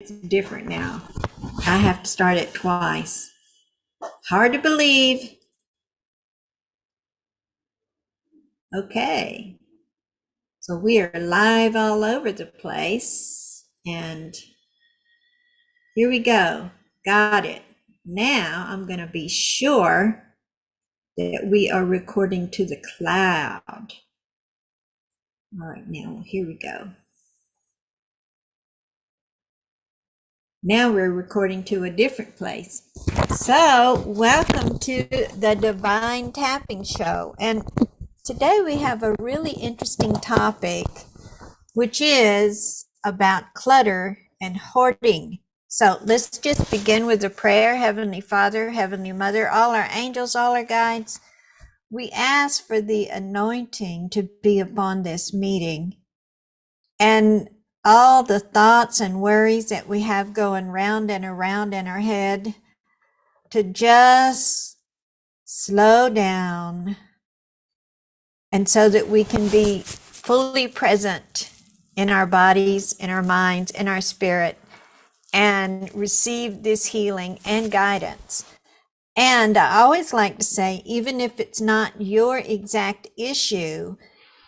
It's different now. I have to start it twice. Hard to believe. Okay. So we are live all over the place. And here we go. Got it. Now I'm going to be sure that we are recording to the cloud. All right, now here we go. Now we're recording to a different place. So, welcome to the Divine Tapping Show. And today we have a really interesting topic, which is about clutter and hoarding. So let's just begin with a prayer. Heavenly Father, Heavenly Mother, all our angels, all our guides, we ask for the anointing to be upon this meeting, and all the thoughts and worries that we have going round and around in our head to just slow down, and so that we can be fully present in our bodies, in our minds, in our spirit, and receive this healing and guidance. And I always like to say, even if it's not your exact issue,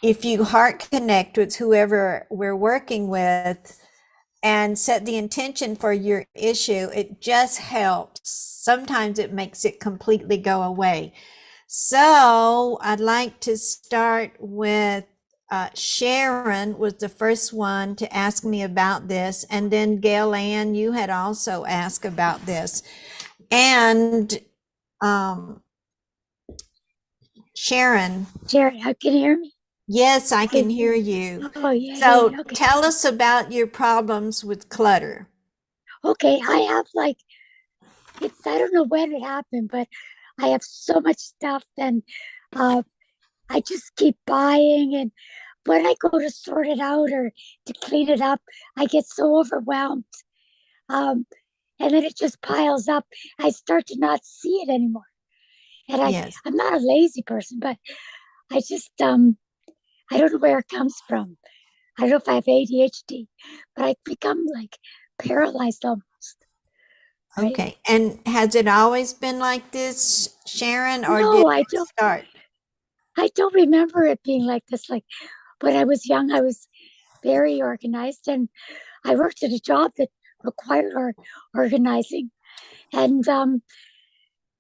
if you heart connect with whoever we're working with and set the intention for your issue, it just helps. Sometimes it makes it completely go away. So I'd like to start with Sharon was the first one to ask me about this. And then Gail Ann, you had also asked about this. And Sharon. Jerry, how can you hear me? Yes, I can hear you. Oh, yeah, So yeah, okay. tell us about your problems with clutter. Okay, I have I don't know when it happened, but I have so much stuff and uh, I just keep buying. And when I go to sort it out or to clean it up, I get so overwhelmed. Um, and then it just piles up. I start to not see it anymore. And Yes. I'm not a lazy person, but I just, I don't know where it comes from. I don't know if I have ADHD, but I become like paralyzed almost. Right? Okay. And has it always been like this, Sharon, or did No, it start? I don't remember it being like this. Like when I was young, I was very organized, and I worked at a job that required organizing. And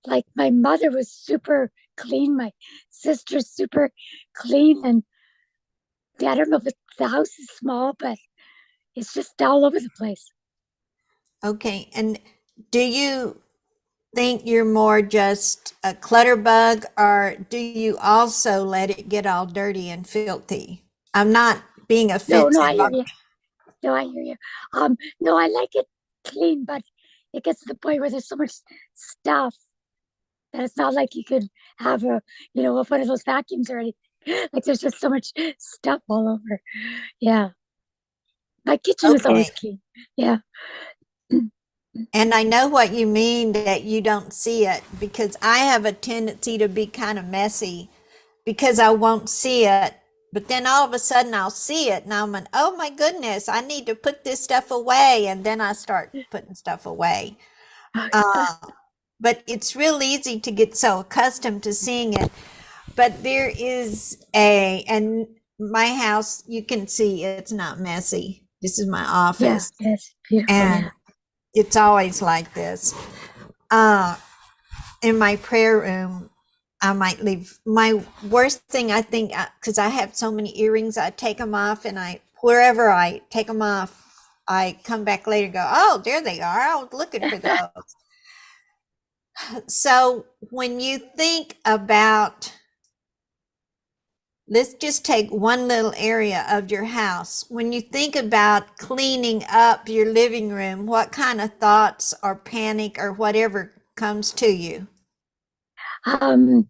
like my mother was super clean, my sister's super clean, and I don't know if the house is small, but it's just all over the place. Okay. And do you think you're more just a clutter bug, or do you also let it get all dirty and filthy? I'm not being No, offensive. I hear you. No, I hear you. No, I like it clean, but it gets to the point where there's so much stuff that it's not like you could have one of those vacuums or anything. Like there's just so much stuff all over. Yeah. My kitchen is always Okay. clean. Yeah. And I know what you mean that you don't see it, because I have a tendency to be kind of messy because I won't see it. But then all of a sudden I'll see it and I'm like, oh my goodness, I need to put this stuff away. And then I start putting stuff away. Uh, but it's real easy to get so accustomed to seeing it. But there is and my house, you can see it's not messy. This is my Yeah, office. it's beautiful. And Yeah. it's always like this. Uh, in my prayer room, I might leave. My worst thing, I think, because I have so many earrings, I take them off, and wherever I take them off, I come back later and go, oh, there they are. I was looking for those. So when you think about, let's just take one little area of your house. When you think about cleaning up your living room, what kind of thoughts or panic or whatever comes to you? Um,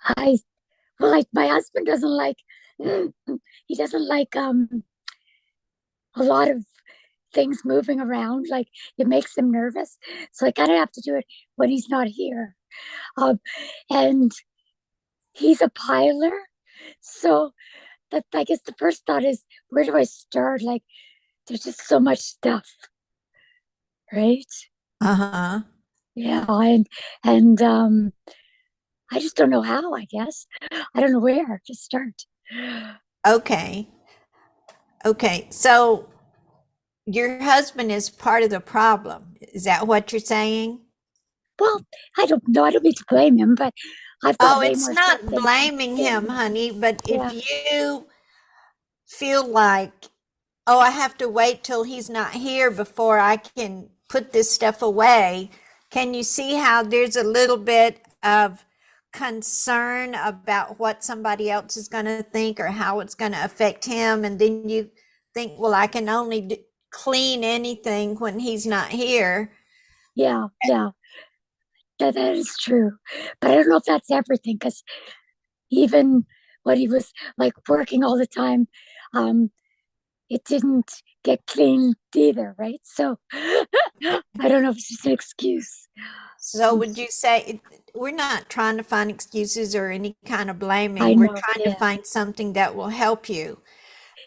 I like my husband doesn't like he doesn't like a lot of things moving around. Like it makes him nervous. So I kind of have to do it when he's not here. Um, and he's a piler. So that I guess the first thought is, where do I start? Like there's just so much stuff. right? Uh-huh. Yeah, and I just don't know how, I guess. I don't know where to start. Okay. Okay. So your husband is part of the problem. Is that what you're saying? Well, I don't know. I don't mean to blame him, but I've got Oh, way it's more stuff not than blaming him, him. honey, but if Yeah, you feel like, oh, I have to wait till he's not here before I can put this stuff away, can you see how there's a little bit of concern about what somebody else is going to think or how it's going to affect him? And then you think, well, I can only clean anything when he's not here. yeah, that is true. But I don't know if that's everything because even when he was like working all the time, um, it didn't get cleaned either, right? So I don't know if it's just an excuse. So would you say we're not trying to find excuses or any kind of I blaming. We're know. trying to Yeah, find something that will help you.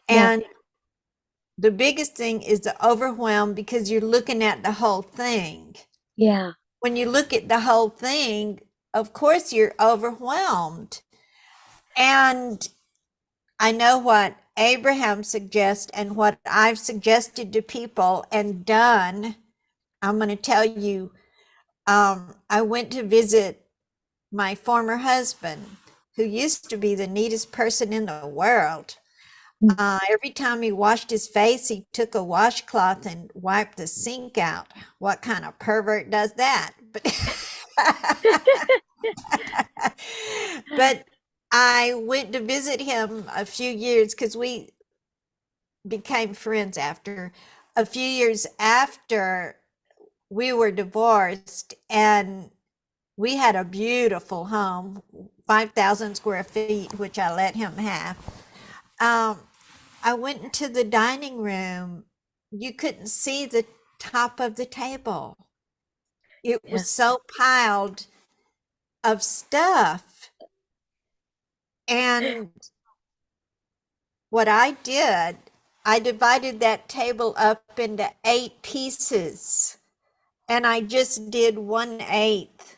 yeah, And the biggest thing is the overwhelm because you're looking at the whole thing. yeah, When you look at the whole thing, of course you're overwhelmed. And I know what Abraham suggests and what I've suggested to people and done. I'm going to tell you, I went to visit my former husband, who used to be the neatest person in the world. mm, Every time he washed his face, he took a washcloth and wiped the sink out. What kind of pervert does that? But I went to visit him a few years because we became friends after a few years after we were divorced, and we had a beautiful home, 5,000 square feet, which I let him have. Um, I went into the dining room. You couldn't see the top of the table. It yeah, was so piled of stuff. And what I did, I divided that table up into 8 pieces. And I just did 1/8.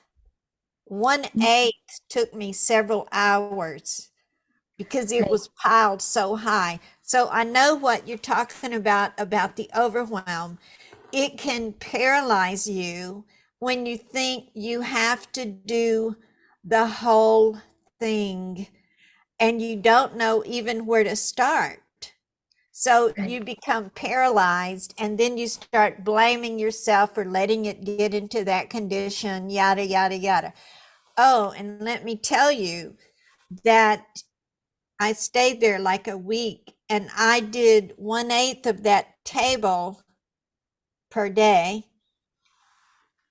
One mm, eighth took me several hours because it right, was piled so high. So I know what you're talking about the overwhelm. It can paralyze you when you think you have to do the whole thing and you don't know even where to start. So right, you become paralyzed and then you start blaming yourself for letting it get into that condition, yada, yada, yada. Oh, and let me tell you that I stayed there like a week and I did 1/8 of that table per day.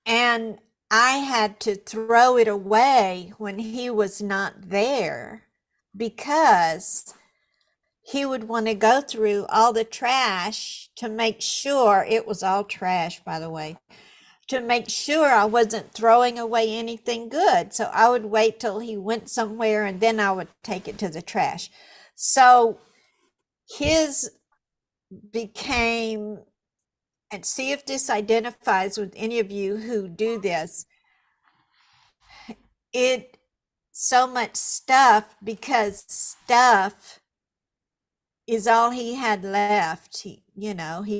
And I had to throw it away when he was not there because he would want to go through all the trash to make sure it was all trash, by the way, to make sure I wasn't throwing away anything good. So I would wait till he went somewhere and then I would take it to the trash. So his became, and see if this identifies with any of you who do this, it so much stuff because stuff is all he had left. He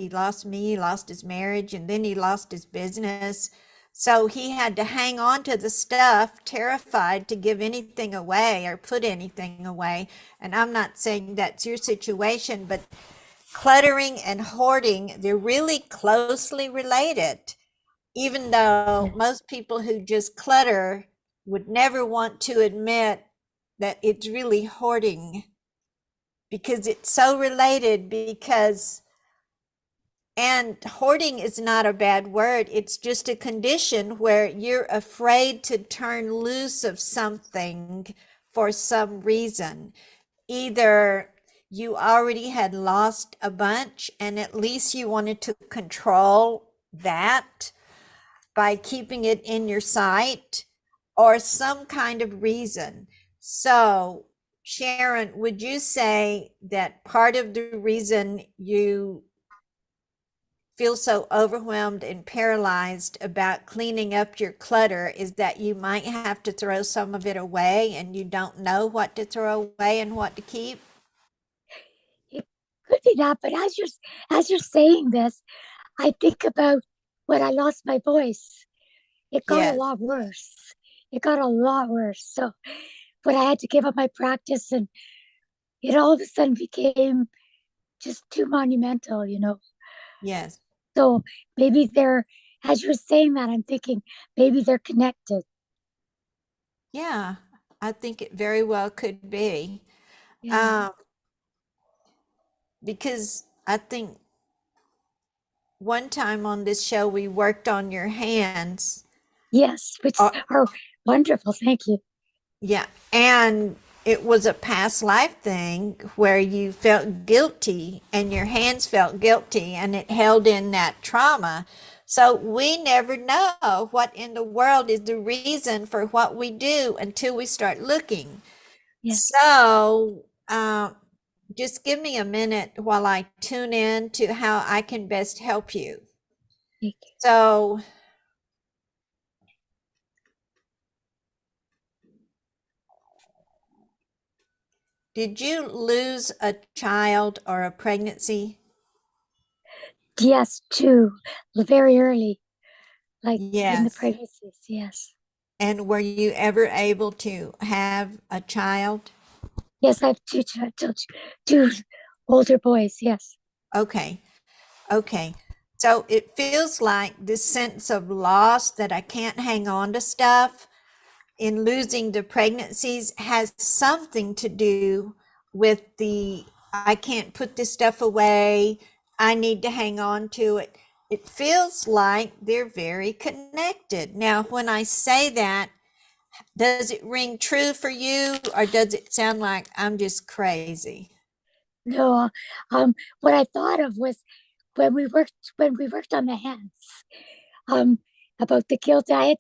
lost me, he lost his marriage, and then he lost his business. So he had to hang on to the stuff, terrified to give anything away or put anything away. And I'm not saying that's your situation, but cluttering and hoarding, they're really closely related, even though yeah, most people who just clutter would never want to admit that it's really hoarding because it's so related. And hoarding is not a bad word, it's just a condition where you're afraid to turn loose of something for some reason. Either you already had lost a bunch and at least you wanted to control that by keeping it in your sight, or some kind of reason. So, Sharon, would you say that part of the reason you feel so overwhelmed and paralyzed about cleaning up your clutter is that you might have to throw some of it away and you don't know what to throw away and what to keep? It could be that, but as you're saying this, I think about when I lost my voice. It got a Yes, lot worse. It got a lot worse. So when I had to give up my practice, and it all of a sudden became just too monumental, you know. yes. So maybe they're, as you're saying that, I'm thinking maybe they're connected. Yeah, I think it very well could be. Yeah. Um, because I think one time on this show we worked on your hands. Yes, which Uh, are wonderful. Thank you. yeah, and it was a past life thing where you felt guilty and your hands felt guilty and it held in that trauma. So we never know what in the world is the reason for what we do until we start looking. Yes. So, just give me a minute while I tune in to how I can best help you. Thank you. So, did you lose a child or a pregnancy? Yes, too. Very early, like in the Yes. pregnancies. Yes. And were you ever able to have a child? Yes, I have two older boys. Yes. Okay. Okay. So it feels like this sense of loss that I can't hang on to stuff in losing the pregnancies has something to do with the I can't put this stuff away. I need to hang on to it. It feels like they're very connected. Now, when I say that, does it ring true for you or does it sound like I'm just crazy? No. What I thought of was when we worked on the hands. Um, about the guilt I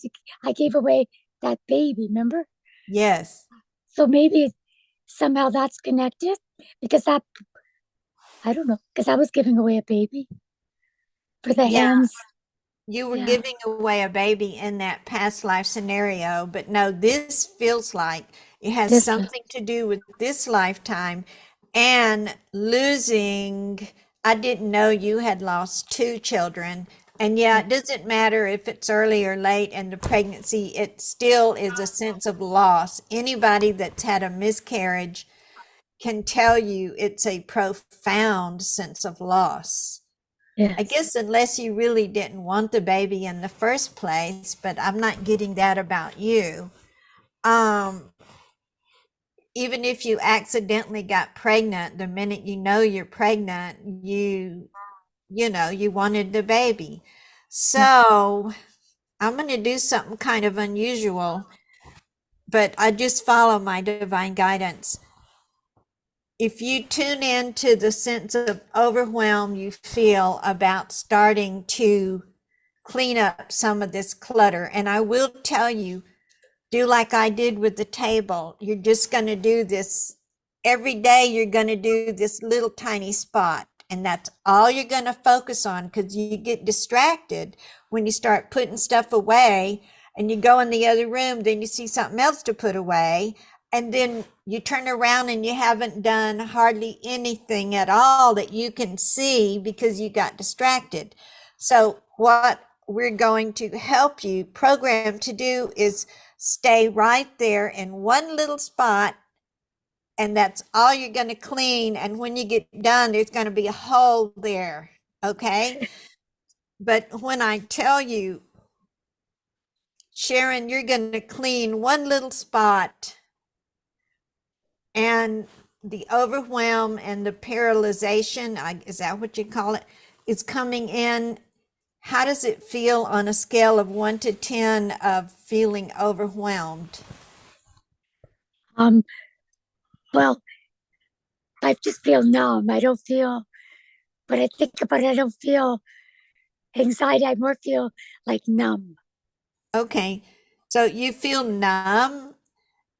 gave away that baby. Remember? Yes. So maybe somehow that's connected because that I don't know because I was giving away a baby for the Yeah, hands. you were Yeah. giving away a baby in that past life scenario, but no, this feels like it has This love. something to do with this lifetime and losing. I didn't know you had lost two children. And yeah, Yeah. it doesn't matter if it's early or late in the pregnancy, it still is a sense of loss. Anybody that's had a miscarriage can tell you it's a profound sense of loss. I Yes. guess unless you really didn't want the baby in the first place, but I'm not getting that about you. Um, Even if you accidentally got pregnant, the minute you know you're pregnant, you wanted the baby. Yeah. So I'm going to do something kind of unusual, but I just follow my divine guidance. If you tune in to the sense of overwhelm you feel about starting to clean up some of this clutter. And I will tell you, do like I did with the table. You're just going to do this every day. You're going to do this little tiny spot. And that's all you're going to focus on because you get distracted when you start putting stuff away and you go in the other room, then you see something else to put away. And then you turn around and you haven't done hardly anything at all that you can see because you got distracted. So, what we're going to help you program to do is stay right there in one little spot, and that's all you're going to clean. And when you get done, there's going to be a hole there. Okay. But when I tell you, Sharon, you're going to clean one little spot and the overwhelm and the paralyzation, is that what you call it, is coming in. How does it feel on a scale of 1 to 10 of feeling overwhelmed? Um. Well, I just feel numb. I don't feel. But I think about it, I don't feel anxiety. I more feel like numb. Okay. So you feel numb.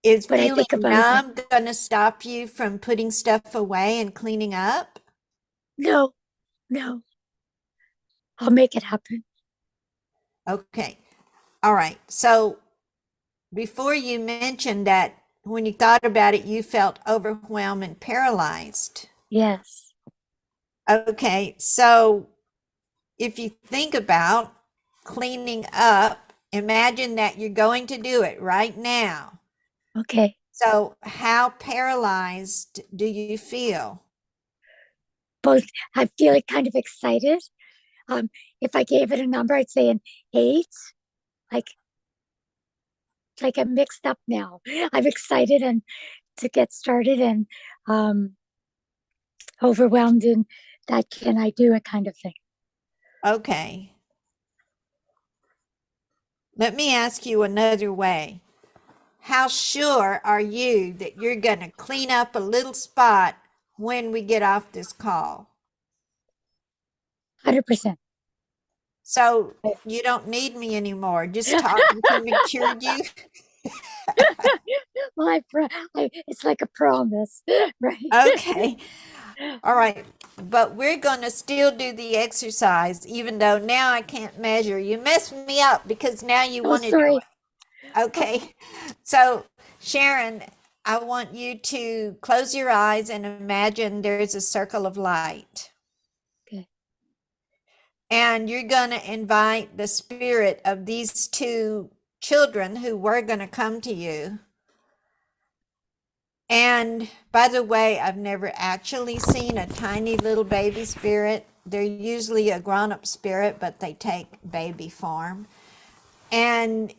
Is But I feeling think about it. numb going to stop you from putting stuff away and cleaning up? No, no. I'll make it happen. Okay. All right. So before you mentioned that when you thought about it, you felt overwhelmed and paralyzed. Yes. Okay. So if you think about cleaning up, imagine that you're going to do it right now. Okay. So how paralyzed do you feel? Both. I feel like kind of excited. If I gave it a number, I'd say an 8. Like I'm mixed up now. I'm excited and to get started, and um overwhelmed in that can I do it kind of thing. Okay. Let me ask you another way. How sure are you that you're going to clean up a little spot when we get off this call? 100%. So you don't need me anymore. Just talking to me cured you. Well, it's like a promise, right? Okay. All right. But we're going to still do the exercise, even though now I can't measure. You messed me up because now you Oh, want to do sorry. it. Okay. So, Sharon, I want you to close your eyes and imagine there's a circle of light. Okay. And you're going to invite the spirit of these two children who were going to come to you. And by the way, I've never actually seen a tiny little baby spirit. They're usually a grown-up spirit, but they take baby form. And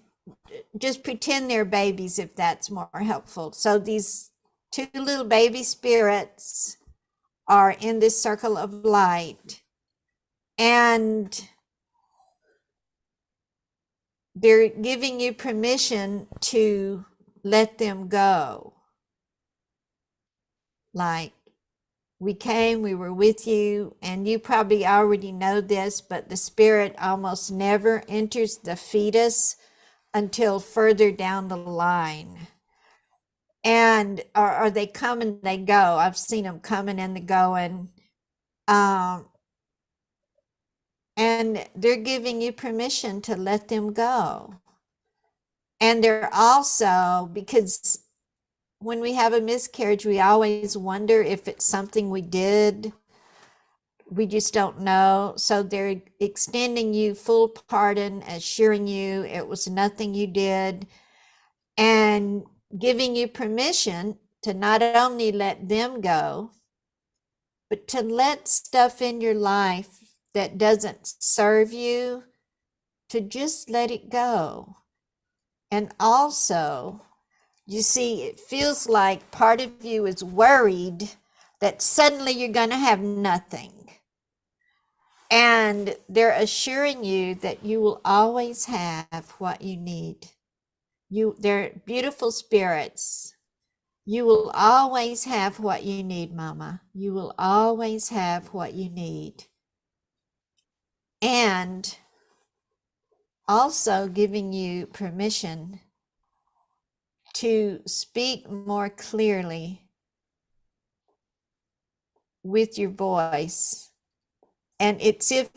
just pretend they're babies if that's more helpful. So these two little baby spirits are in this circle of light, and they're giving you permission to let them go. Like, we came, we were with you, and you probably already know this, but the spirit almost never enters the fetus until further down the line. And or they come and they go. I've seen them coming and they going. Um, and they're giving you permission to let them go. And they're also, because when we have a miscarriage, we always wonder if it's something we did. We just don't know. So they're extending you full pardon, assuring you it was nothing you did, and giving you permission to not only let them go, but to let stuff in your life that doesn't serve you, to just let it go. And also, you see, it feels like part of you is worried that suddenly you're going to have nothing. And they're assuring you that you will always have what you need. They're beautiful spirits. You will always have what you need, Mama. You will always have what you need. And also giving you permission to speak more clearly with your voice. And it's if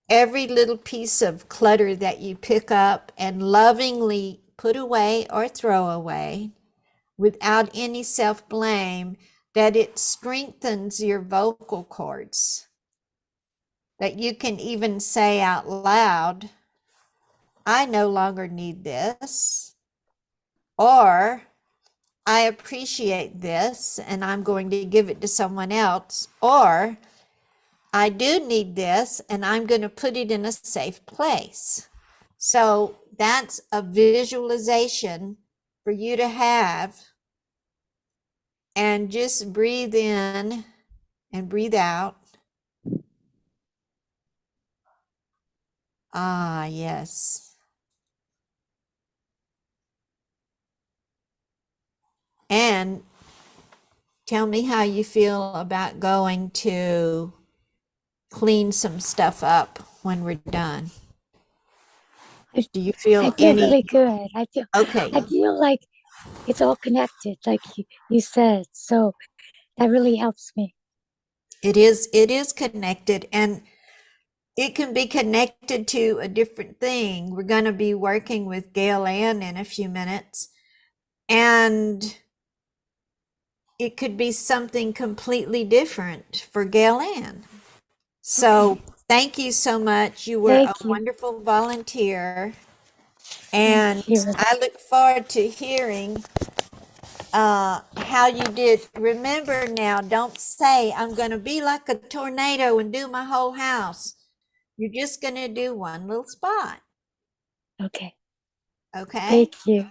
every little piece of clutter that you pick up and lovingly put away or throw away without any self-blame, that it strengthens your vocal cords. That you can even say out loud, I no longer need this, or I appreciate this and I'm going to give it to someone else, or I do need this and I'm going to put it in a safe place. So that's a visualization for you to have, and just breathe in and breathe out. Ah, yes. And tell me how you feel about going to clean some stuff up when we're done. Do you I feel feel any? really good. Okay. I feel like it's all connected, like you said. So that really helps me. It is connected, and it can be connected to a different thing. We're going to be working with Gail Ann in a few minutes, and it could be something completely different for Gail Ann. So Okay. thank you so much. You were a Thank you. wonderful volunteer, Thank and you. I look forward to hearing how you did. Remember now, don't say, I'm going to be like a tornado and do my whole house. You're just going to do one little spot. Okay. Okay? Thank you.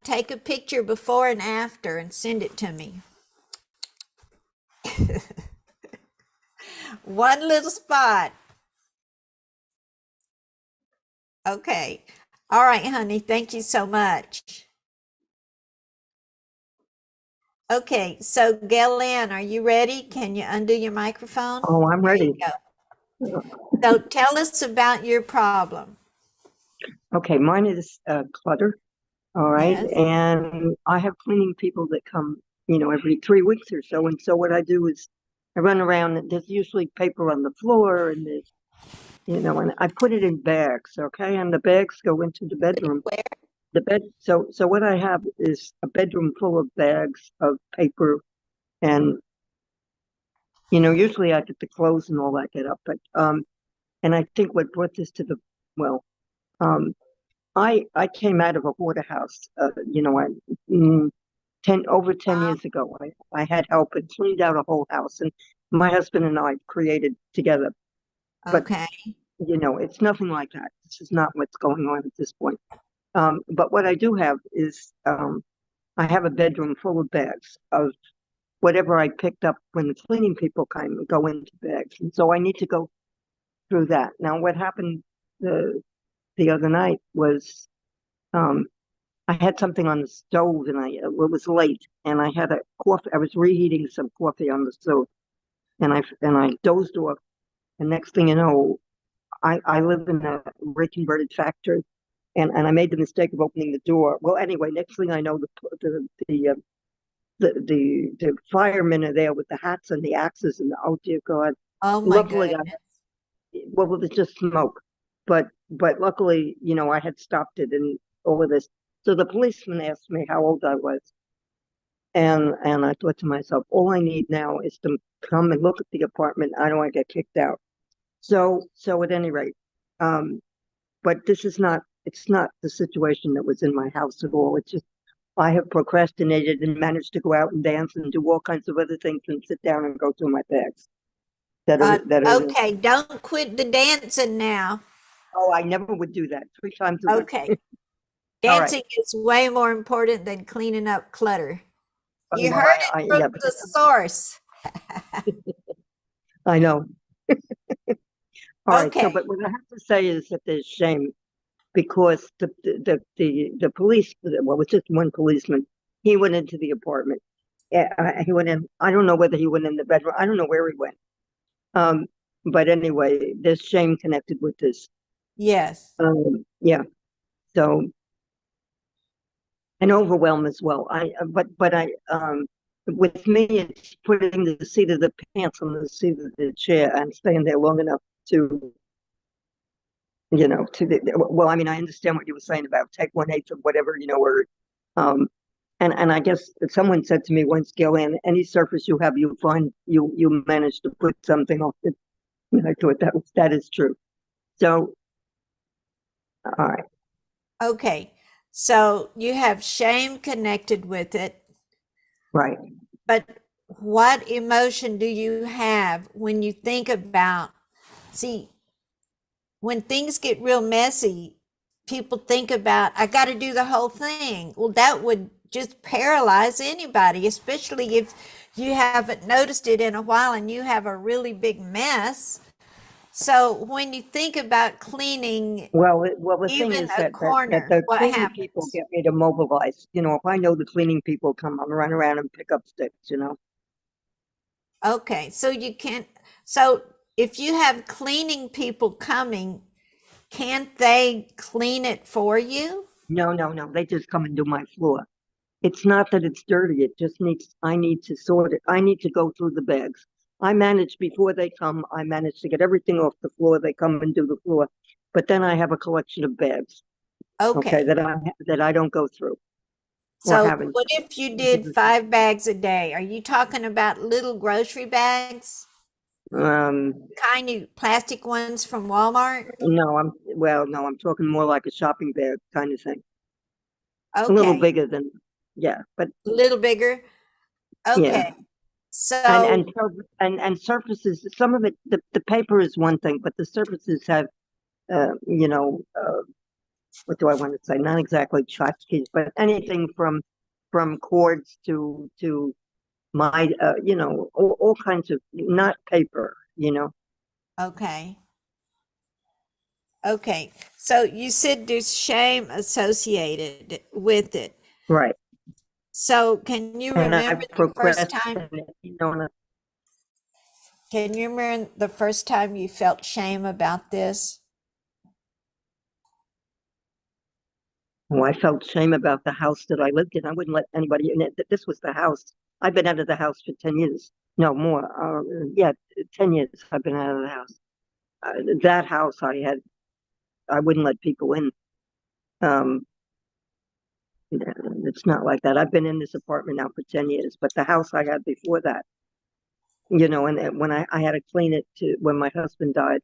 Take a picture before and after and send it to me. One little spot. Okay. All right, honey. Thank you so much. Okay, so Gail-Ann, are you ready? Can you undo your microphone? Oh, I'm There you ready. go. So tell us about your problem. Okay, mine is clutter. All right. Yes. And I have cleaning people that come, every 3 weeks or so. And so what I do is I run around, and there's usually paper on the floor, and there's, and I put it in bags. Okay. And the bags go into the bedroom. Where? So what I have is a bedroom full of bags of paper, and, usually I get the clothes and all that get up. And I think what brought this to well, um, I came out of a hoarder house, mm, 10 years ago. I had help and cleaned out a whole house, and my husband and I created together. But Okay. it's nothing like that. This is not what's going on at this point. But what I do have is I have a bedroom full of bags of whatever I picked up when the cleaning people kind of go into bags, and so I need to go through that. Now, what happened the other night was. I had something on the stove, and it was late, and I had a coffee. I was reheating some coffee on the stove, and I dozed off. And next thing you know, I live in a rake converted factory, and I made the mistake of opening the door. Well, anyway, next thing I know, the firemen are there with the hats and the axes, and oh dear God! Oh my Luckily, goodness. well, it was just smoke, but luckily, I had stopped it and all of this. So the policeman asked me how old I was, and I thought to myself, all I need now is to come and look at the apartment. I don't want to get kicked out. So at any rate, um, but it's not the situation that was in my house at all. It's just I have procrastinated and managed to go out and dance and do all kinds of other things and sit down and go through my bags that are. Okay, don't quit the dancing now. Oh, I never would do that 3 times a week. Okay. All right. Dancing is way more important than cleaning up clutter. Oh, You well, heard it yeah, from but the source. I know. All right. So, Okay. but what I have to say is that there's shame because the police, well, it was just one policeman. He went into the apartment. He went in. I don't know whether he went in the bedroom. I don't know where he went. Um, but anyway, there's shame connected with this. Yes. Yeah. So, and overwhelm as well. With me, it's putting the seat of the pants on the seat of the chair and staying there long enough to, well, I mean, I understand what you were saying about take 1/8 of whatever, or, um, and I guess someone said to me once, Gillian, any surface you have, you manage to put something on it. And I thought that is true. So, all right. Okay. So you have shame connected with it, Right. but what emotion do you have when you think about, see, when things get real messy, people think about, I got to do the whole thing. Well, that would just paralyze anybody, especially if you haven't noticed it in a while and you have a really big mess. So when you think about cleaning Well, the thing even is a that corner, the what cleaning people happens? get me to mobilize. If I know the cleaning people come, I'll run around and pick up sticks. Okay, so you can't, so if you have cleaning people coming, can't they clean it for you? No, no, no. They just come and do my floor. It's not that it's dirty. I need to sort it. I need to go through the bags. I manage before they come. I manage to get everything off the floor. They come and do the floor, but then I have a collection of bags, okay, Okay. that I don't go through or So haven't. what if you did 5 bags a day? Are you talking about little grocery bags? Um, Kind of plastic ones from Walmart? no, no, I'm talking more like a shopping bag kind of thing. A little Okay. bigger than, yeah, but A little bigger? yeah. Okay. And So, and and surfaces. Some of it, the paper is one thing, but the surfaces have, what do I want to say? Not exactly tchotchkes, but anything from cords to my, all kinds of, not paper, okay. Okay. So you said there's shame associated with it. right. So can you And remember I the first time? procrastinate, and Can you remember the first time you felt shame about this? I felt shame about the house that I lived in. I wouldn't let anybody in it. This was the house. I've been out of the house for 10 years. No, more. Yeah, 10 years I've been out of the house. That house I wouldn't let people in. Um, it's not like that. I've been in this apartment now for 10 years, but the house I had before that, and when I had to clean it when my husband died,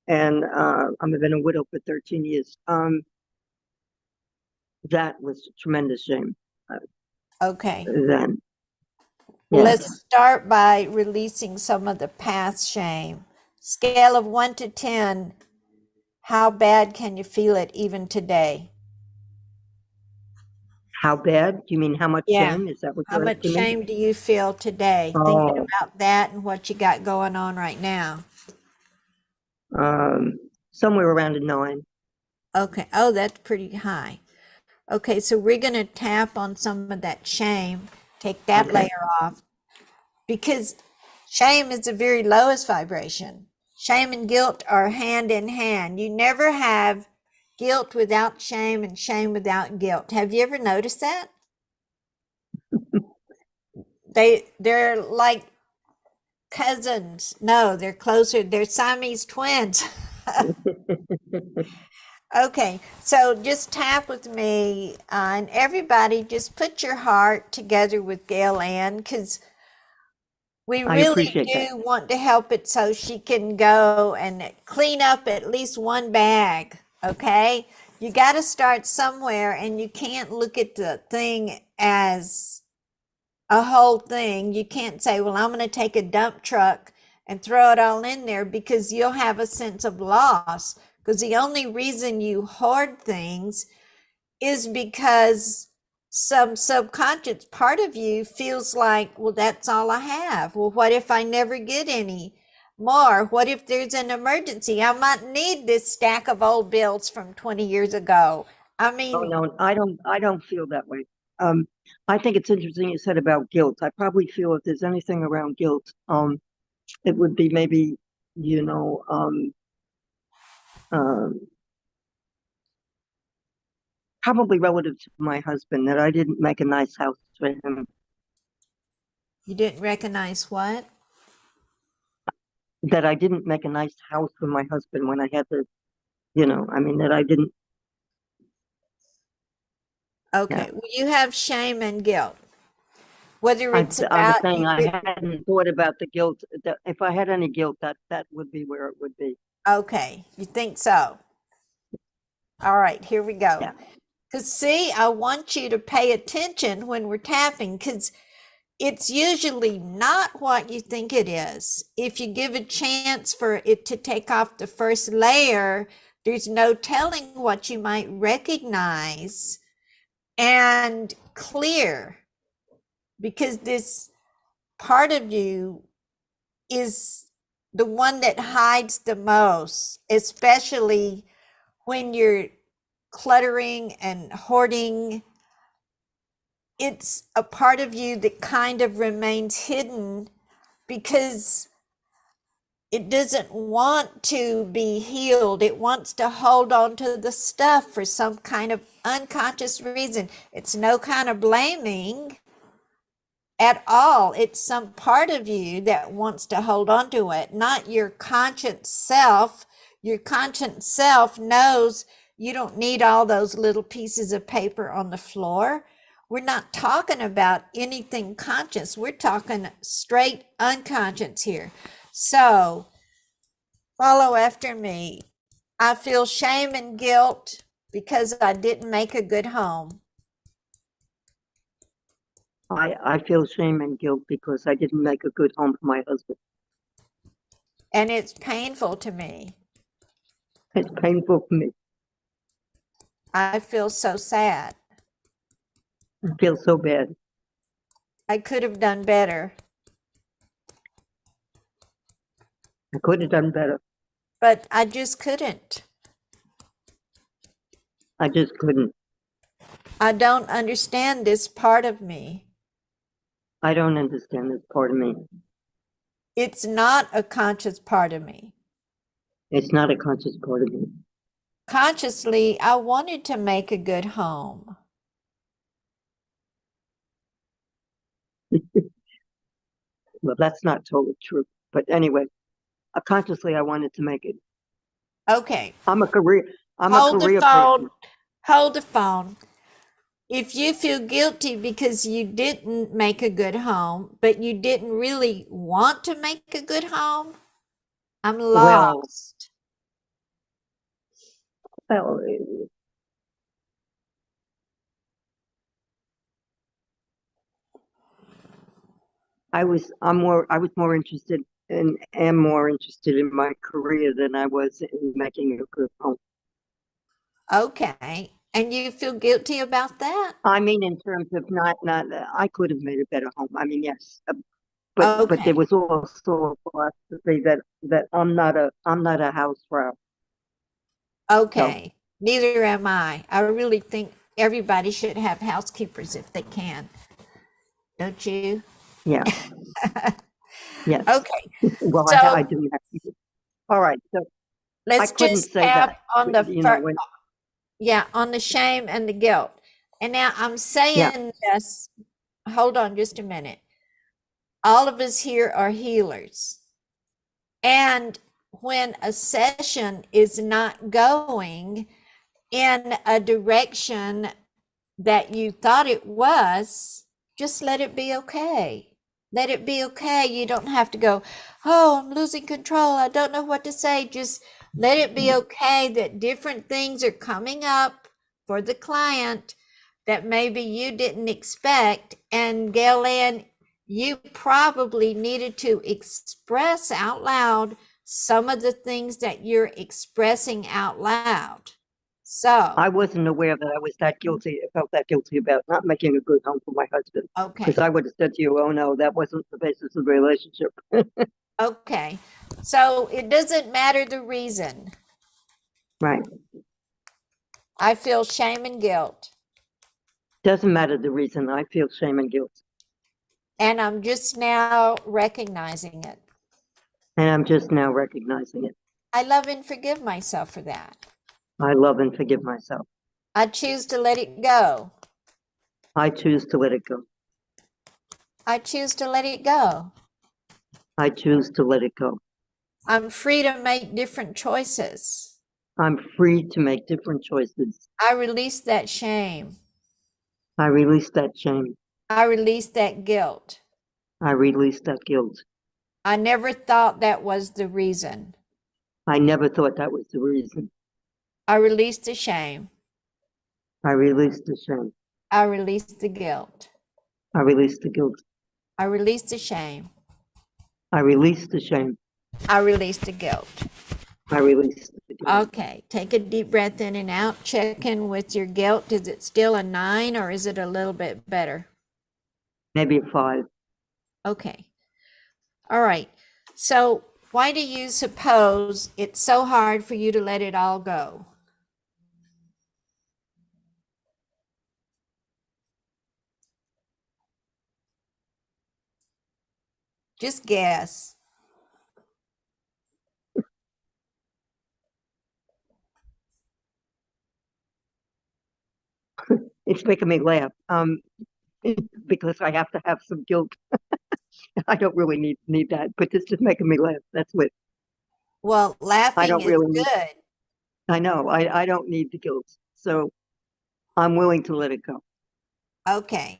and I've been a widow for 13 years. That was a tremendous shame Okay. then. Well, Yeah. let's start by releasing some of the past shame. Scale of 1 to 10, how bad can you feel it even today? How bad? Do you mean how much Yeah. shame? Is that what How you're much asking me? shame do you feel today thinking Oh, about that and what you got going on right now? um, somewhere around a 9. Okay. Oh, that's pretty high. Okay, so we're going to tap on some of that shame, take that Okay. layer off, because shame is the very lowest vibration. Shame and guilt are hand in hand. You never have guilt without shame and shame without guilt. Have you ever noticed that? They're like cousins. No, they're closer. They're Siamese twins. Okay, so just tap with me, and everybody just put your heart together with Gail Ann, because we I really appreciate that. do want to help it so she can go and clean up at least one bag. Okay, you got to start somewhere, and you can't look at the thing as a whole thing. You can't say, well, I'm going to take a dump truck and throw it all in there, because you'll have a sense of loss. Because the only reason you hoard things is because some subconscious part of you feels like, well, that's all I have. Well, what if I never get any more? What if there's an emergency? I might need this stack of old bills from 20 years ago. I Oh mean, no, I don't feel that way. Um, I think it's interesting you said about guilt. I probably feel if there's anything around guilt, it would be maybe, you know, um, probably relative to my husband that I didn't make a nice house for him, you didn't recognize what? that I didn't make a nice house for my husband when I had to, I mean, that I didn't, yeah. Okay, well, you have shame and guilt, whether I, it's I was about saying you. I hadn't thought about the guilt. That if I had any guilt, that would be where it would be. Okay, you think so? All right, here we go. Yeah. Because, see, I want you to pay attention when we're tapping, because it's usually not what you think it is. If you give a chance for it to take off the first layer, there's no telling what you might recognize and clear, because this part of you is the one that hides the most, especially when you're cluttering and hoarding. It's a part of you that kind of remains hidden because it doesn't want to be healed. It wants to hold on to the stuff for some kind of unconscious reason. It's no kind of blaming at all. It's some part of you that wants to hold on to it, not your conscious self. Your conscious self knows you don't need all those little pieces of paper on the floor. We're not talking about anything conscious. We're talking straight unconscious here. So follow after me. I feel shame and guilt because I didn't make a good home. I feel shame and guilt because I didn't make a good home for my husband. And it's painful to me. It's painful for me. I feel so sad. I feel so bad. I could have done better, I could have done better. but I just couldn't. I just couldn't. I don't understand this part of me. I don't understand this part of me. It's not a conscious part of me. It's not a conscious part of me. Consciously, I wanted to make a good home. Well, that's not totally true. But anyway, consciously, I wanted to make it. Okay, I'm a career hold the person. phone. Hold the phone. If you feel guilty because you didn't make a good home, but you didn't really want to make a good home, I'm Well, lost. well, I was more interested and am more interested in my career than I was in making a good home. Okay. And you feel guilty about that? I mean, in terms of not I could have made a better home. I mean, yes, but there Okay. was also a philosophy that I'm not a house frau. So Okay. Neither am I. I really think everybody should have housekeepers if they can. Don't you? yeah, yes. Okay. Well, I So do have to. All right, so I let's couldn't just say tap that. on the You know, when yeah, on the shame and the guilt. And now I'm yeah, saying this, hold on just a minute. All of us here are healers. And when a session is not going in a direction that you thought it was, just let it be okay. Let it be okay. You don't have to go, oh, I'm losing control. I don't know what to say. Just let it be okay that different things are coming up for the client that maybe you didn't expect. And Gail, you probably needed to express out loud some of the things that you're expressing out loud. So, I wasn't aware that I was that guilty. I felt that guilty about not making a good home for my husband. Because okay. I would have said to you, "Oh no, that wasn't the basis of the relationship." Okay. So it doesn't matter the reason. Right. I feel shame and guilt. Doesn't matter the reason. I feel shame and guilt, And I'm just now recognizing it. and I'm just now recognizing it. I love and forgive myself for that. I love and forgive myself. I choose to let it go. I choose to let it go. I choose to let it go. I choose to let it go. I'm free to make different choices. I'm free to make different choices. I release that shame. I release that shame. I release that guilt. I release that guilt. I never thought that was the reason. I never thought that was the reason. I release the shame. I release the shame. I release the guilt. I release the guilt. I release the shame. I release the shame. I release the guilt. I release the guilt. Okay, take a deep breath in and out. Check in with your guilt. Is it still a 9 or is it a little bit better? Maybe a 5. Okay. All right. So, why do you suppose it's so hard for you to let it all go? Just guess. It's making me laugh. because I have to have some guilt. I don't really need that, but this is making me laugh. That's what Well, I laughing don't is really need. good. I know I don't need the guilt, so I'm willing to let it go. Okay.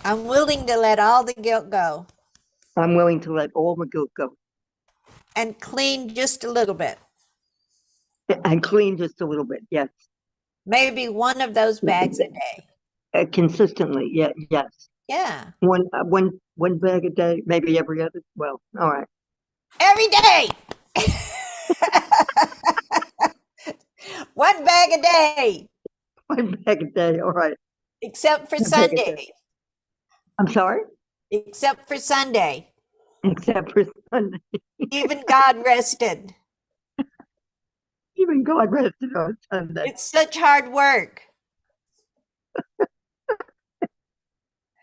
I'm willing to let all the guilt go I'm willing to let all the guilt go and clean just a little bit. and clean just a little bit. Yes, Maybe one of those bags a day. consistently. Yeah, yes. Yeah. One bag a day, maybe every other. Well, all right. Every day. One bag a day, One bag a day. All right. except for One bag a day. Sunday. I'm sorry, Except for Sunday. except for Sunday. Even God rested. Even God rested on Sunday. It's such hard work.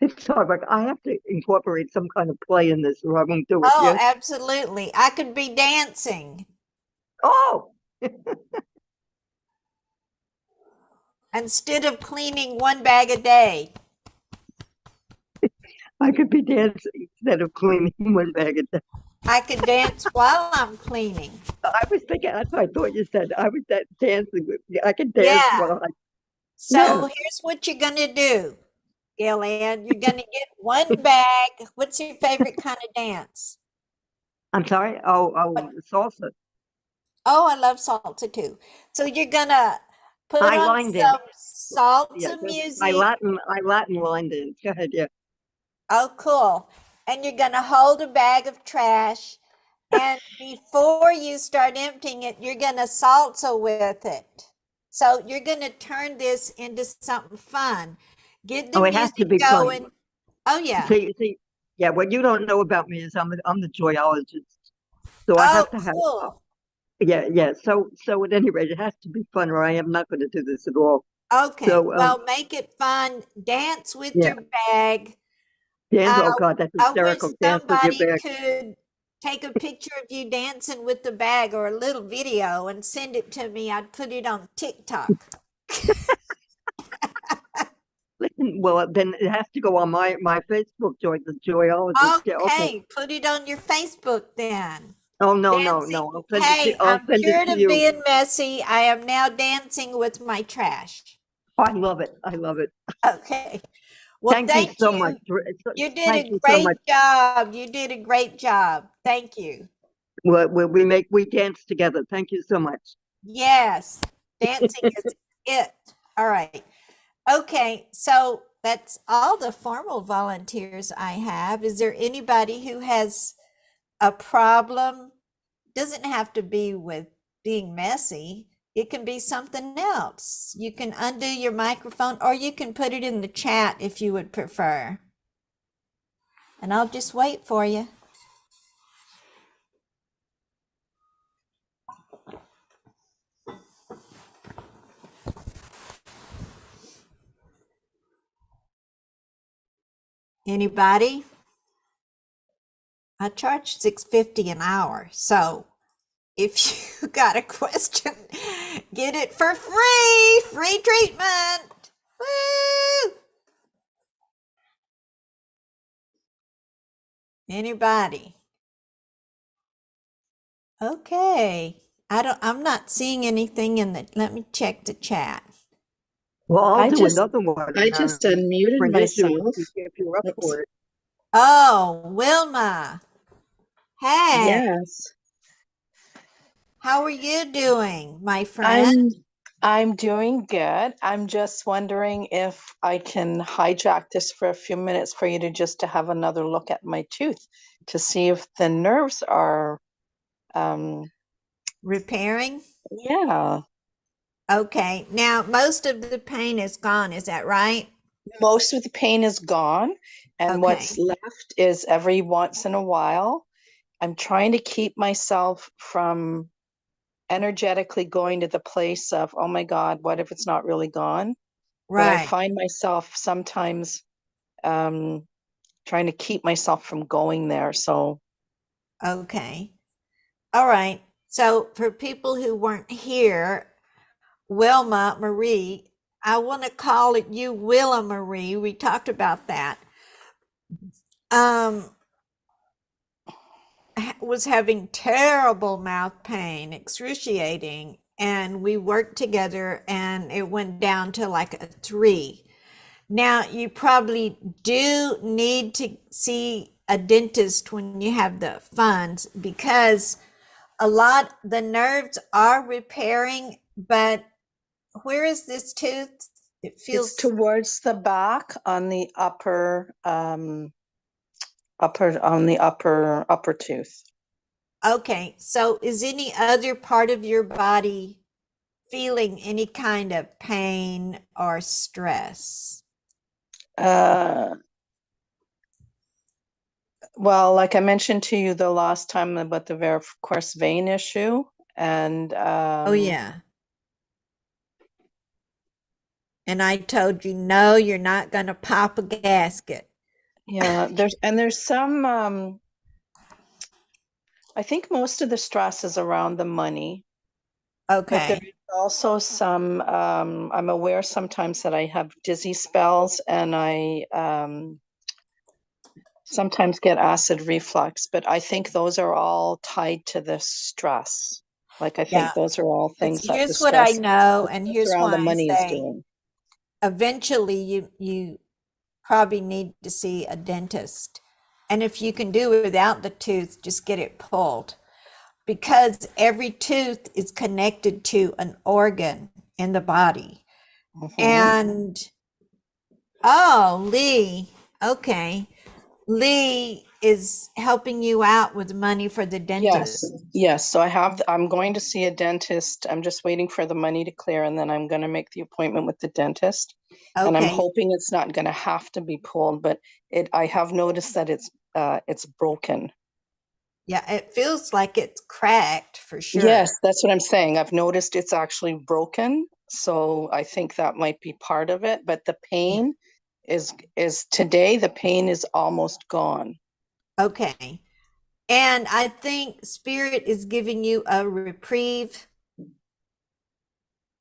It's hard work. I have to incorporate some kind of play in this, or I won't do it. Oh, Yes. absolutely. I could be dancing Oh, instead of cleaning one bag a day. I could be dancing instead of cleaning one bag a day. I could dance while I'm cleaning. I was thinking. That's what I thought you said. I was dancing. I could dance Yeah. while I. So Yeah. here's what you're going to do, Gillian. You're going to get one bag. What's your favorite kind of dance? I'm sorry. Oh, salsa. Oh, I love salsa too. So you're going to put I on line dance. some Yeah, salsa I music. Latin line dance. Go ahead. Yeah. Oh, cool. And you're going to hold a bag of trash. And before you start emptying it, you're going to salsa with it. So you're going to turn this into something fun. Get the Oh, it has to music be fun. going. Oh, yeah. See. Yeah. What you don't know about me is I'm the joyologist. So I Oh, have to have. cool. Yeah. So at any rate, it has to be fun, or I am not going to do this at all. Okay. So Well, make it fun. Dance with yeah. your bag. Dance. Uh, Oh God, that's I wish hysterical. Dance with your somebody bag. could take a picture of you dancing with the bag or a little video and send it to me. I'd put it on TikTok. Listen, well, then it has to go on my Facebook joy, the joyologist. Yeah. Okay. Okay, put it on your Facebook then. Oh no, Dancing. no. Hey, I'll I'm send it cured to of you. being messy. I am now dancing with my trash. I love it. I love it. Okay. Well, Thank you thank so much. you. You did Thank a you so great much. job. You did a great job. Thank you. We dance together. Thank you so much. Yes, dancing is it. All right. Okay, so that's all the formal volunteers I have. Is there anybody who has a problem? Doesn't have to be with being messy. It can be something else. You can undo your microphone or you can put it in the chat if you would prefer. And I'll just wait for you. Anybody? I charge $6.50 an hour. So if you got a question, get it for free. Free treatment. Woo! Anybody? Okay. I'm not seeing anything in the, let me check the chat. Well, I'll I do just another one I on just unmuted different issues myself. if you're up Oops. for it. Oh, Wilma. Hey, Yes. how are you doing, my friend? I'm doing good. I'm just wondering if I can hijack this for a few minutes for you to have another look at my tooth to see if the nerves are Repairing? yeah. Okay. Now, most of the pain is gone. Is that right? Most of the pain is gone, and Okay. what's left is every once in a while I'm trying to keep myself from energetically going to the place of, oh my God, what if it's not really gone? But I Right. find myself sometimes trying to keep myself from going there. So, Okay. All right. So, for people who weren't here, Wilma Marie, I want to call it you, Willa Marie. We talked about that. Was having terrible mouth pain, excruciating, and we worked together and it went down to like a 3. Now, you probably do need to see a dentist when you have the funds, because the nerves are repairing, but where is this tooth? It feels It's towards the back on the upper upper tooth. okay. So is any other part of your body feeling any kind of pain or stress? Well, like I mentioned to you the last time about the varicose vein issue, and Oh yeah. And I told you, no, you're not going to pop a gasket. yeah, there's some I think most of the stress is around the money, but there's Okay. also some I'm aware sometimes that I have dizzy spells, and I sometimes get acid reflux, but I think those are all tied to the stress. Like I Yeah. think those are all Because things that here's what I know, the and stress here's around the why I money is say doing. eventually you probably need to see a dentist. And if you can do it without the tooth, just get it pulled, because every tooth is connected to an organ in the body. Mhm. And oh, Lee, okay. Lee is helping you out with money for the Yes, dentist. yes. So I'm going to see a dentist. I'm just waiting for the money to clear, and then I'm going to make the appointment with the dentist. And I'm Okay. hoping it's not going to have to be pulled, but I have noticed that it's broken. Yeah, it feels like it's cracked for sure. Yes, that's what I'm saying. I've noticed it's actually broken, so I think that might be part of it. But the pain is today, the pain is almost gone. Okay. And I think Spirit is giving you a reprieve.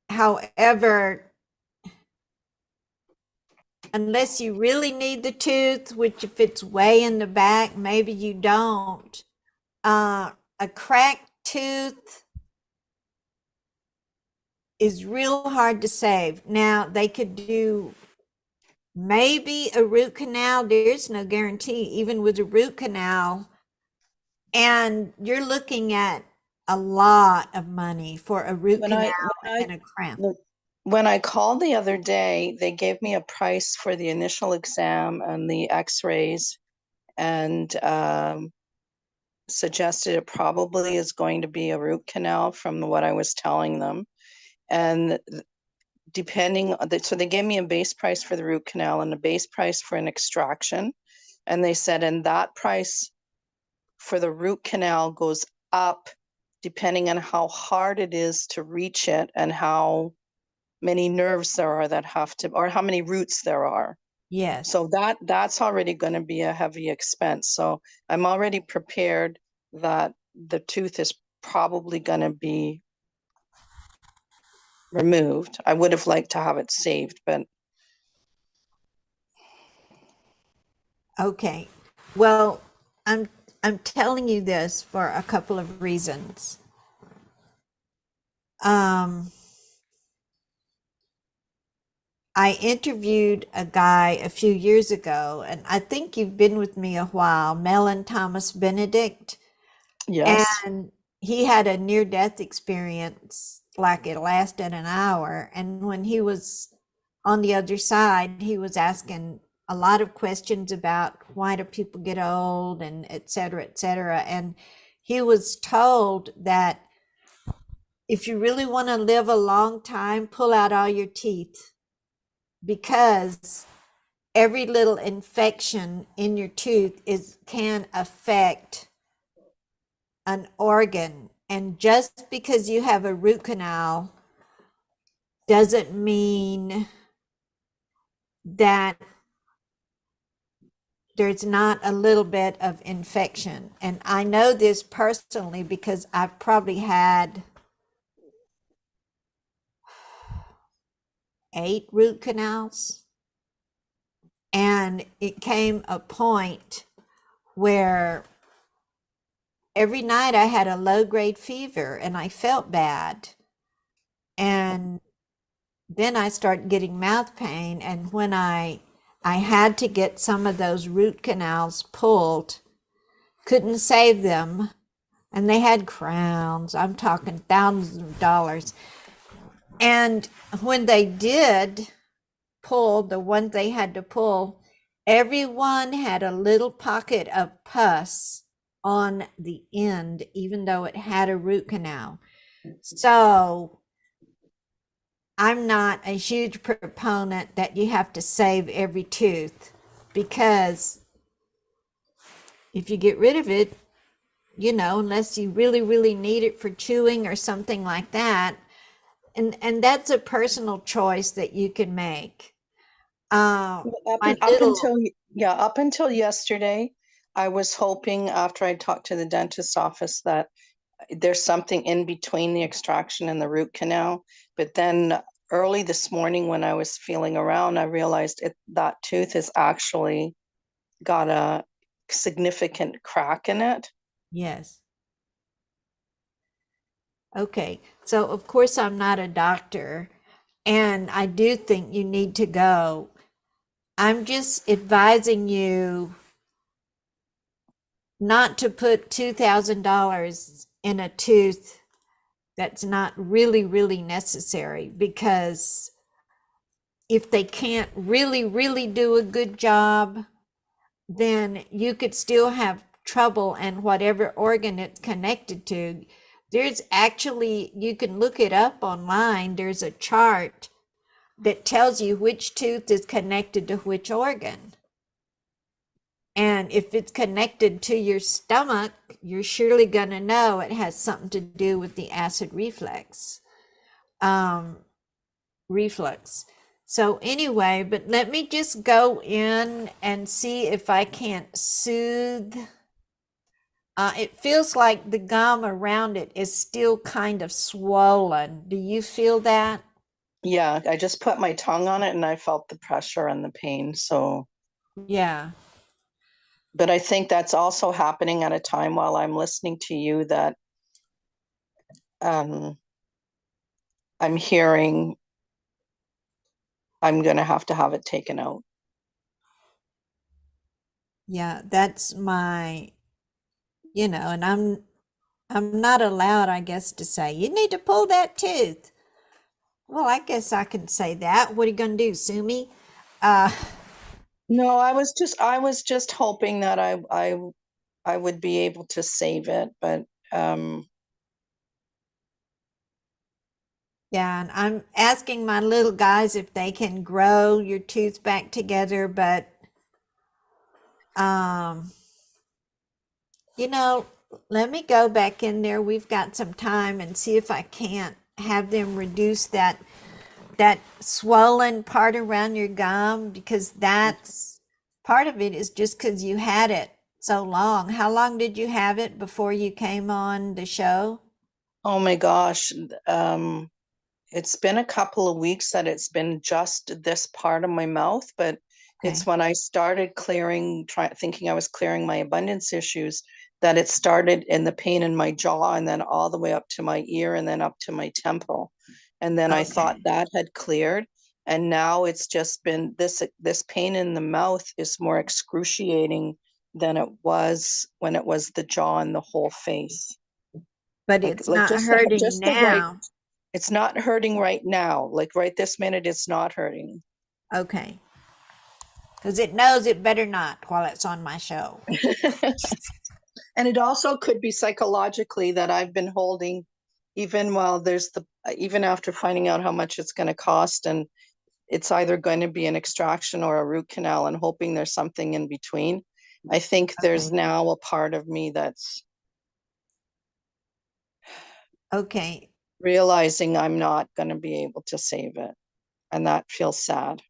However, unless you really need the tooth, which if it's way in the back, maybe you don't. A cracked tooth is real hard to save. Now, they could do maybe a root canal. There's no guarantee, even with a root canal. And you're looking at a lot of money for a root When canal I and a crown. when I called the other day, they gave me a price for the initial exam and the X-rays, and suggested it probably is going to be a root canal from what I was telling them. And depending, so they gave me a base price for the root canal and a base price for an extraction. And they said, and that price for the root canal goes up depending on how hard it is to reach it and how many nerves there are that have to, or how many roots there are. Yes. So that's already going to be a heavy expense. So I'm already prepared that the tooth is probably going to be removed. I would have liked to have it saved, but Okay. Well, I'm telling you this for a couple of reasons. I interviewed a guy a few years ago, and I think you've been with me a while, Melon Thomas Benedict. yes. And he had a near-death experience, like it lasted an hour. And when he was on the other side, he was asking a lot of questions about why do people get old and et cetera, et cetera. And he was told that if you really want to live a long time, pull out all your teeth, because every little infection in your tooth can affect an organ. And just because you have a root canal doesn't mean that there's not a little bit of infection. And I know this personally because I've probably had 8 root canals. And it came a point where every night I had a low-grade fever and I felt bad. And then I started getting mouth pain. And when I had to get some of those root canals pulled, couldn't save them. And they had crowns. I'm talking thousands of dollars. And when they did pull, the ones they had to pull, everyone had a little pocket of pus on the end, even though it had a root canal. So I'm not a huge proponent that you have to save every tooth, because if you get rid of it, unless you really, really need it for chewing or something like that, and that's a personal choice that you can make. Up My up little until yesterday, I was hoping after I talked to the dentist's office that there's something in between the extraction and the root canal. But then early this morning when I was feeling around, I realized that tooth has actually got a significant crack in it. Yes. Okay. So of course I'm not a doctor, and I do think you need to go. I'm just advising you not to put $2,000 in a tooth that's not really, really necessary, because if they can't really, really do a good job, then you could still have trouble in whatever organ it's connected to. There's actually, you can look it up online. There's a chart that tells you which tooth is connected to which organ. And if it's connected to your stomach, you're surely going to know it has something to do with the acid reflux. So anyway, but let me just go in and see if I can't soothe. It feels like the gum around it is still kind of swollen. Do you feel that? Yeah, I just put my tongue on it and I felt the pressure and the pain. So, Yeah. but I think that's also happening at a time while I'm listening to you that I'm hearing I'm going to have it taken out. Yeah, that's my, and I'm not allowed, I guess, to say, you need to pull that tooth. Well, I guess I can say that. What are you going to do, sue me? No, I was just hoping that I would be able to save it, but Yeah, and I'm asking my little guys if they can grow your tooth back together, but um, let me go back in there. We've got some time, and see if I can't have them reduce that swollen part around your gum, because that's part of it is just because you had it so long. How long did you have it before you came on the show? oh my gosh, it's been a couple of weeks that it's been just this part of my mouth, but it's Okay. when I started thinking I was clearing my abundance issues, that it started in the pain in my jaw and then all the way up to my ear and then up to my temple. And then I thought Okay. that had cleared. And now it's just been this pain in the mouth is more excruciating than it was when it was the jaw and the whole face. But Like it's like not just the hurting just the right now. it's not hurting right now. Like right this minute, it's not hurting. Okay. Because it knows it better not while it's on my show. And it also could be psychologically that I've been holding, even while even after finding out how much it's going to cost, and it's either going to be an extraction or a root canal, and hoping there's something in between. I think there's Okay. now a part of me that's Okay. realizing I'm not going to be able to save it. And that feels sad.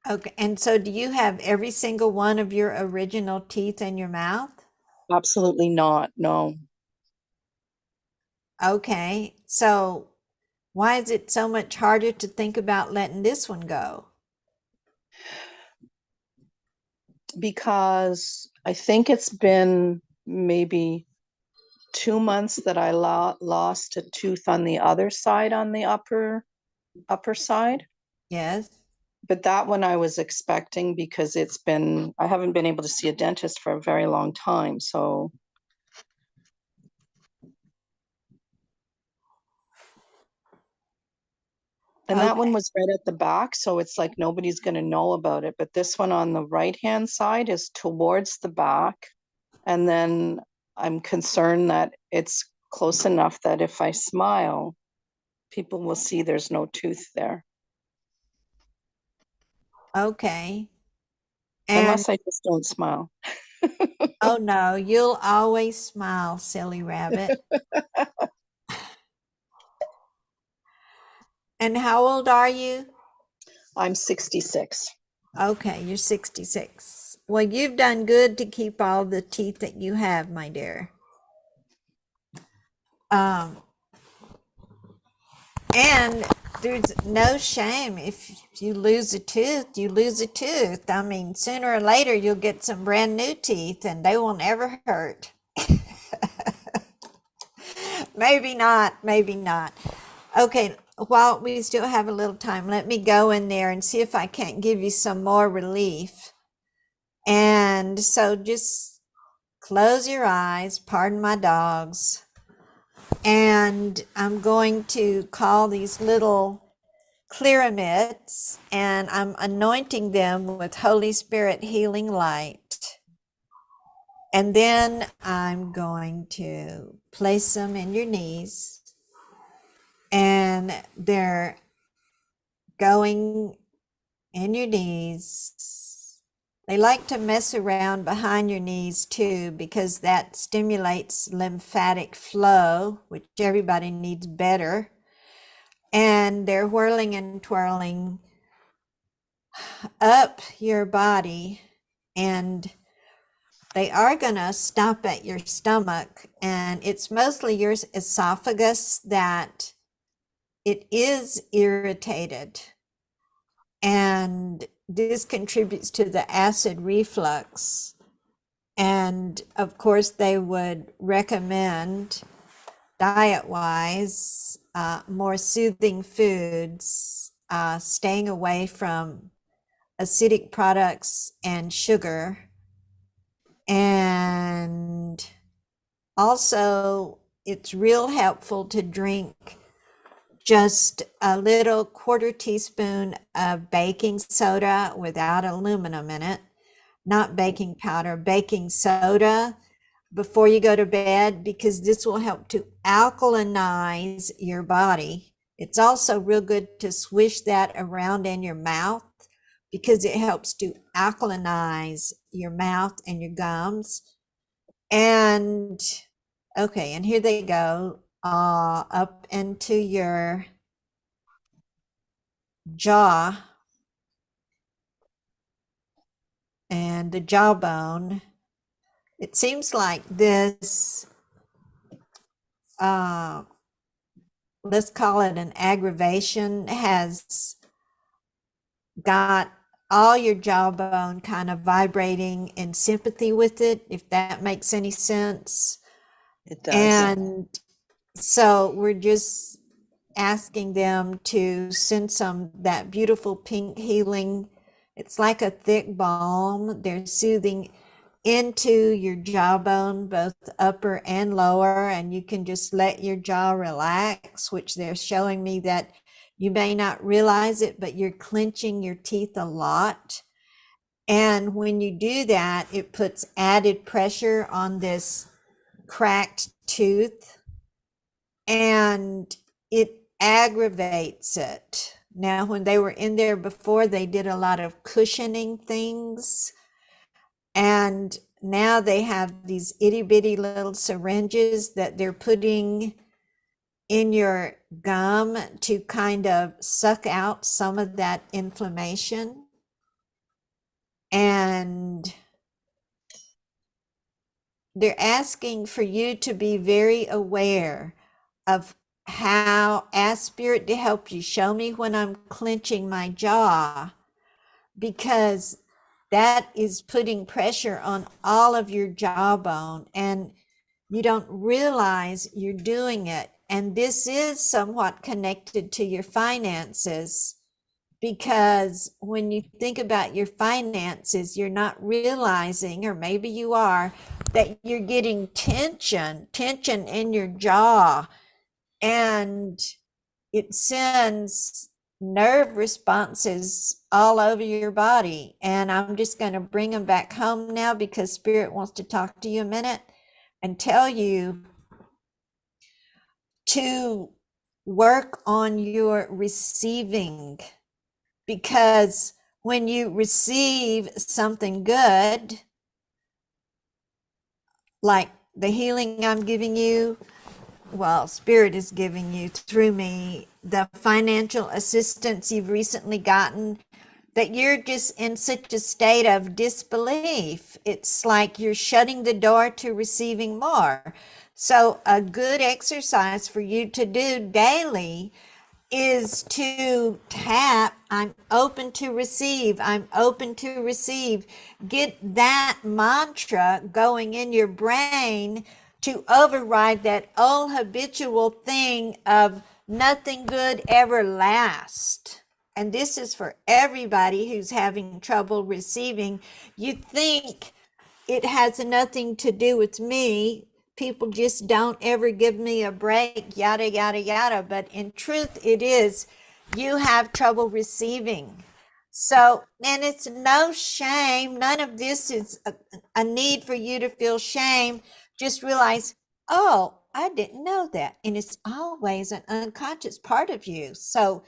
Okay. And so do you have every single one of your original teeth in your mouth? Absolutely not. No. Okay. So Why is it so much harder to think about letting this one go? Because I think it's been maybe 2 months that I lost a tooth on the other side, on the upper side. Yes. But that one I was expecting because I haven't been able to see a dentist for a very long time. So, and that one Okay. was right at the back. So it's like nobody's going to know about it. But this one on the right-hand side is towards the back. And then I'm concerned that it's close enough that if I smile, people will see there's no tooth there. Okay. And Unless I just don't smile. oh no, you'll always smile, silly rabbit. And how old are you? I'm 66. Okay, you're 66. Well, you've done good to keep all the teeth that you have, my dear. And there's no shame if you lose a tooth, you lose a tooth. I mean, sooner or later you'll get some brand new teeth and they won't ever hurt. Maybe not, maybe not. Okay, while we still have a little time, let me go in there and see if I can't give you some more relief. And so just close your eyes, pardon my dogs. And I'm going to call these little clearamids and I'm anointing them with Holy Spirit healing light. And then I'm going to place them in your knees and they're going in your knees. They like to mess around behind your knees too because that stimulates lymphatic flow, which everybody needs better. And they're whirling and twirling up your body, and they are going to stop at your stomach, and it's mostly your esophagus that it is irritated, and this contributes to the acid reflux. And of course they would recommend diet-wise more soothing foods, staying away from acidic products and sugar. And also, it's real helpful to drink just a little quarter teaspoon of baking soda without aluminum in it, not baking powder, baking soda before you go to bed, because this will help to alkalinize your body. It's also real good to swish that around in your mouth because it helps to alkalinize your mouth and your gums. And okay, and here they go, up into your jaw and the jawbone. It seems like this, let's call it an aggravation, has got all your jawbone kind of vibrating in sympathy with it, if that makes any sense. It does. And so we're just asking them to send some that beautiful pink healing. It's like a thick balm. They're soothing into your jawbone, both upper and lower, and you can just let your jaw relax, which they're showing me that you may not realize it, but you're clenching your teeth a lot. And when you do that, it puts added pressure on this cracked tooth and it aggravates it. Now, when they were in there before, they did a lot of cushioning things. And now they have these itty bitty little syringes that they're putting in your gum to kind of suck out some of that inflammation. And they're asking for you to be very aware of ask Spirit to help you. Show me when I'm clenching my jaw, because that is putting pressure on all of your jawbone and you don't realize you're doing it. And this is somewhat connected to your finances, because when you think about your finances, you're not realizing, or maybe you are, that you're getting tension in your jaw, and it sends nerve responses all over your body. And I'm just going to bring them back home now, because Spirit wants to talk to you a minute and tell you to work on your receiving, because when you receive something good, like the healing I'm giving you, well, Spirit is giving you through me, the financial assistance you've recently gotten, that you're just in such a state of disbelief. It's like you're shutting the door to receiving more. So a good exercise for you to do daily is to tap, I'm open to receive, I'm open to receive. Get that mantra going in your brain to override that old habitual thing of nothing good ever lasts. And this is for everybody who's having trouble receiving. You think it has nothing to do with me. People just don't ever give me a break, yada, yada, yada. But in truth, it is. You have trouble receiving. So, and it's no shame. None of this is a need for you to feel shame. Just realize, oh, I didn't know that. And it's always an unconscious part of you. So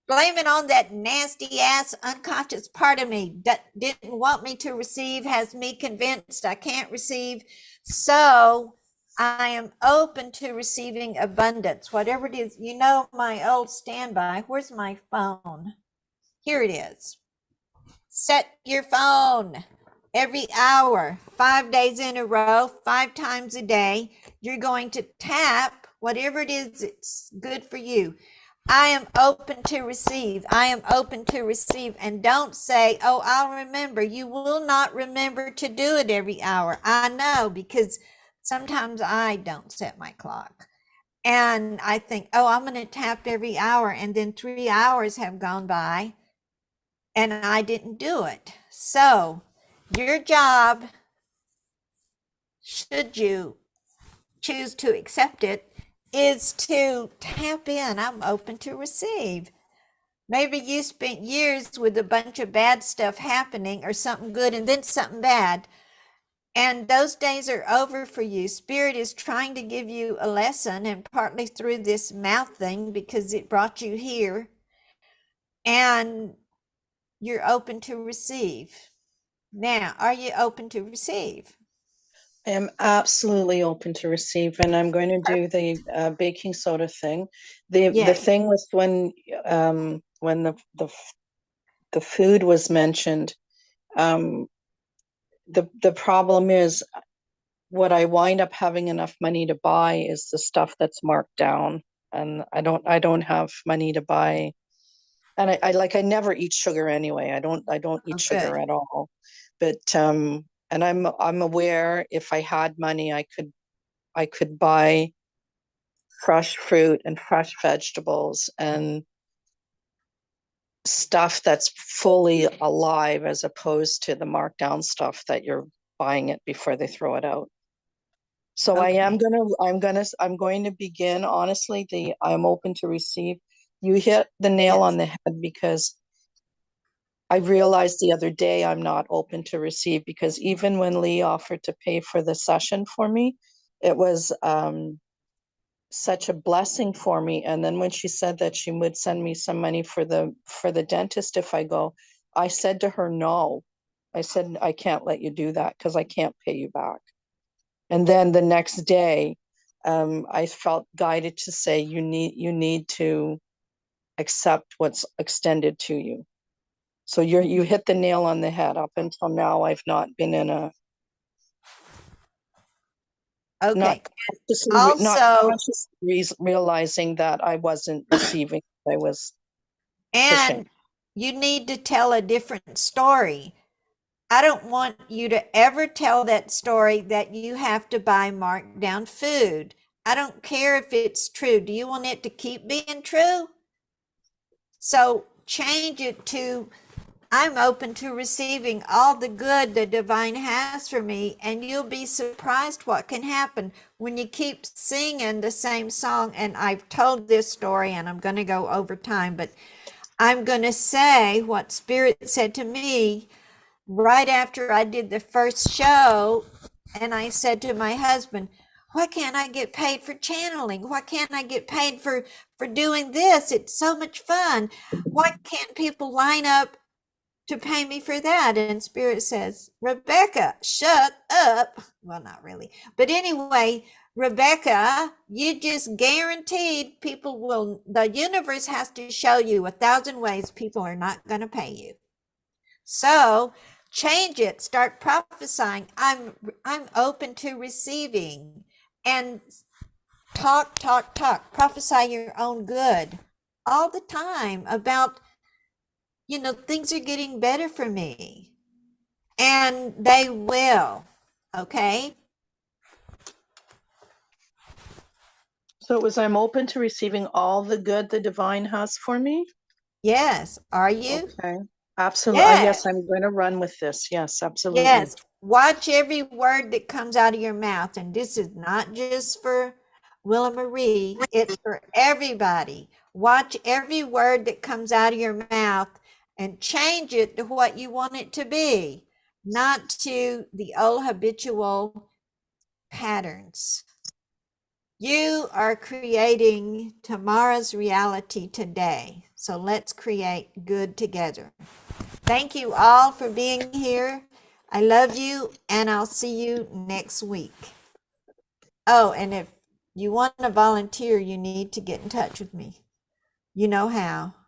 blame it on that nasty ass unconscious part of me that didn't want me to receive, has me convinced I can't receive. So I am open to receiving abundance, whatever it is. You know, my old standby, where's my phone? Here it is. Set your phone every hour, 5 days in a row, 5 times a day. You're going to tap whatever it is that's good for you. I am open to receive. I am open to receive. And don't say, oh, I'll remember. You will not remember to do it every hour. I know, because sometimes I don't set my clock. And I think, oh, I'm going to tap every hour. And then 3 hours have gone by and I didn't do it. So your job, should you choose to accept it, is to tap in. I'm open to receive. Maybe you spent years with a bunch of bad stuff happening, or something good and then something bad, and those days are over for you. Spirit is trying to give you a lesson, and partly through this mouth thing, because it brought you here, and you're open to receive. Now, are you open to receive? I am absolutely open to receive, and I'm going to do the baking soda thing. The Yes. thing was when the food was mentioned, the problem is what I wind up having enough money to buy is the stuff that's marked down, and I don't have money to buy. And I never eat sugar anyway. I don't eat Oh, sugar good. at all. But and I'm aware if I had money I could buy fresh fruit and fresh vegetables and stuff that's fully alive, as opposed to the markdown stuff that you're buying it before they throw it out. So Okay. I'm going to begin, honestly, I'm open to receive. You hit the nail Yes. on the head, because I realized the other day I'm not open to receive, because even when Lee offered to pay for the session for me, it was such a blessing for me. And then when she said that she would send me some money for the dentist if I go, I said to her, no. I said, I can't let you do that because I can't pay you back. And then the next day, I felt guided to say, you need to accept what's extended to you. So you hit the nail on the head. Up until now, I've not been in a Okay. Not Also, consciously realizing that I wasn't receiving, I was pushing. and you need to tell a different story. I don't want you to ever tell that story that you have to buy marked down food. I don't care if it's true. Do you want it to keep being true? So change it to, I'm open to receiving all the good the divine has for me, and you'll be surprised what can happen when you keep singing the same song. And I've told this story and I'm going to go over time, but I'm going to say what Spirit said to me right after I did the first show. And I said to my husband, why can't I get paid for channeling? Why can't I get paid for doing this? It's so much fun. Why can't people line up to pay me for that? And Spirit says, Rebecca, shut up. Well, not really. But anyway, Rebecca, you just guaranteed people will, the universe has to show you 1,000 ways people are not going to pay you. So change it, start prophesying. I'm open to receiving, and talk, prophesy your own good all the time about, things are getting better for me, and they will. Okay. So it was, I'm open to receiving all the good the divine has for me. Yes. Are you? Okay. Absolutely. Yes. Yes, I'm going to run with this. Yes, absolutely. Yes. Watch every word that comes out of your mouth. And this is not just for Willa Marie, it's for everybody. Watch every word that comes out of your mouth and change it to what you want it to be, not to the old habitual patterns. You are creating tomorrow's reality today. So let's create good together. Thank you all for being here. I love you, and I'll see you next week. Oh, and if you want to volunteer, you need to get in touch with me. You know how.